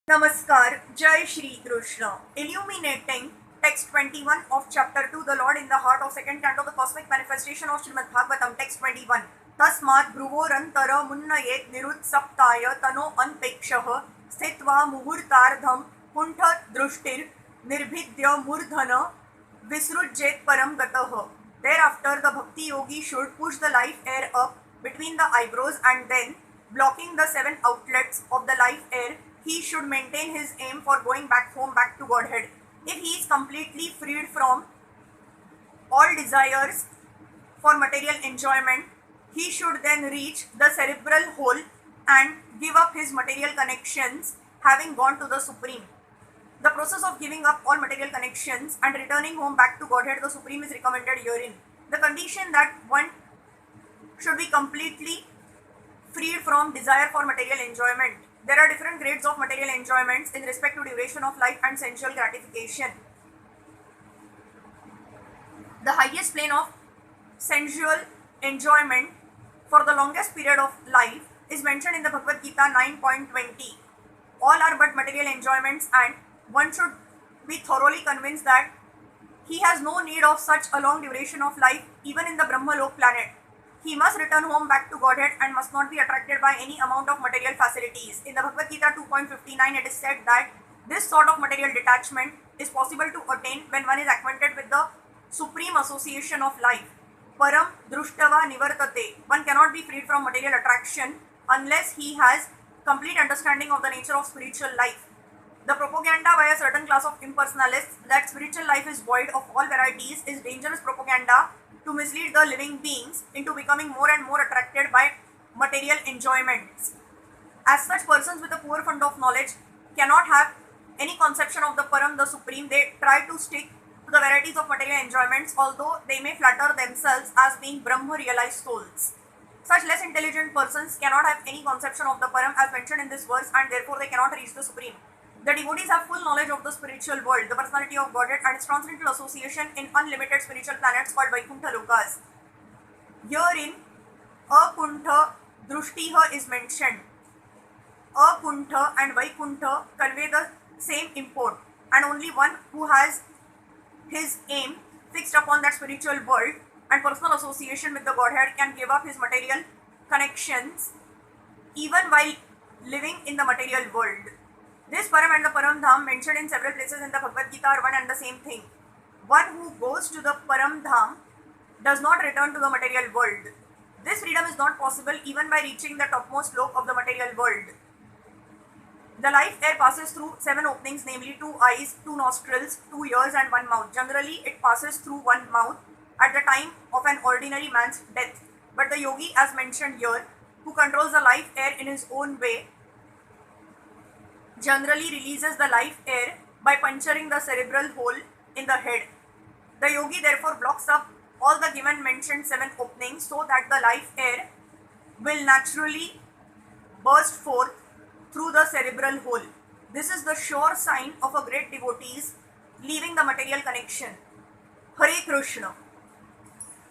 Namaskar, Jai Shri Krishna. Illuminating text 21 of chapter 2, the Lord in the heart of second canto, the cosmic manifestation of Srimad Bhagavatam, text 21. Tasmat bhruvor-antara munnayet nirutsaptaya tano anpekshah sthitva muhurtardham kuntha drushtir nirbhidya murdhana visrujjet param gatah. Thereafter, the bhakti yogi should push the life air up between the eyebrows and then, blocking the 7 outlets of the life air, he should maintain his aim for going back home, back to Godhead. If he is completely freed from all desires for material enjoyment, he should then reach the cerebral hole and give up his material connections, having gone to the Supreme. The process of giving up all material connections and returning home back to Godhead, the Supreme, is recommended herein. The condition that one should be completely freed from desire for material enjoyment. There are different grades of material enjoyments in respect to duration of life and sensual gratification. The highest plane of sensual enjoyment for the longest period of life is mentioned in the Bhagavad Gita 9.20. All are but material enjoyments, and one should be thoroughly convinced that he has no need of such a long duration of life even in the Brahmalok planet. He must return home back to Godhead and must not be attracted by any amount of material facilities. In the Bhagavad Gita 2.59, it is said that this sort of material detachment is possible to attain when one is acquainted with the supreme association of life. Param drushtava nivartate. One cannot be freed from material attraction unless he has complete understanding of the nature of spiritual life. The propaganda by a certain class of impersonalists that spiritual life is void of all varieties is dangerous propaganda to mislead the living beings into becoming more and more attracted by material enjoyments. As such, persons with a poor fund of knowledge cannot have any conception of the Param, the Supreme. They try to stick to the varieties of material enjoyments, although they may flatter themselves as being Brahma realized souls. Such less intelligent persons cannot have any conception of the Param as mentioned in this verse, and therefore they cannot reach the Supreme. The devotees have full knowledge of the spiritual world, the personality of Godhead, and its transcendental association in unlimited spiritual planets called Vaikuntha Lokas. Herein, Akuntha Drushtiha is mentioned. Akuntha and Vaikuntha convey the same import, and only one who has his aim fixed upon that spiritual world and personal association with the Godhead can give up his material connections even while living in the material world. This Param and the Param Dham mentioned in several places in the Bhagavad Gita are one and the same thing. One who goes to the Param Dham does not return to the material world. This freedom is not possible even by reaching the topmost slope of the material world. The life air passes through 7 openings, namely 2 eyes, 2 nostrils, 2 ears and 1 mouth. Generally, it passes through 1 mouth at the time of an ordinary man's death. But the yogi, as mentioned here, who controls the life air in his own way, generally releases the life air by puncturing the cerebral hole in the head. The yogi therefore blocks up all the given mentioned 7 openings so that the life air will naturally burst forth through the cerebral hole. This is the sure sign of a great devotee's leaving the material connection. Hare Krishna.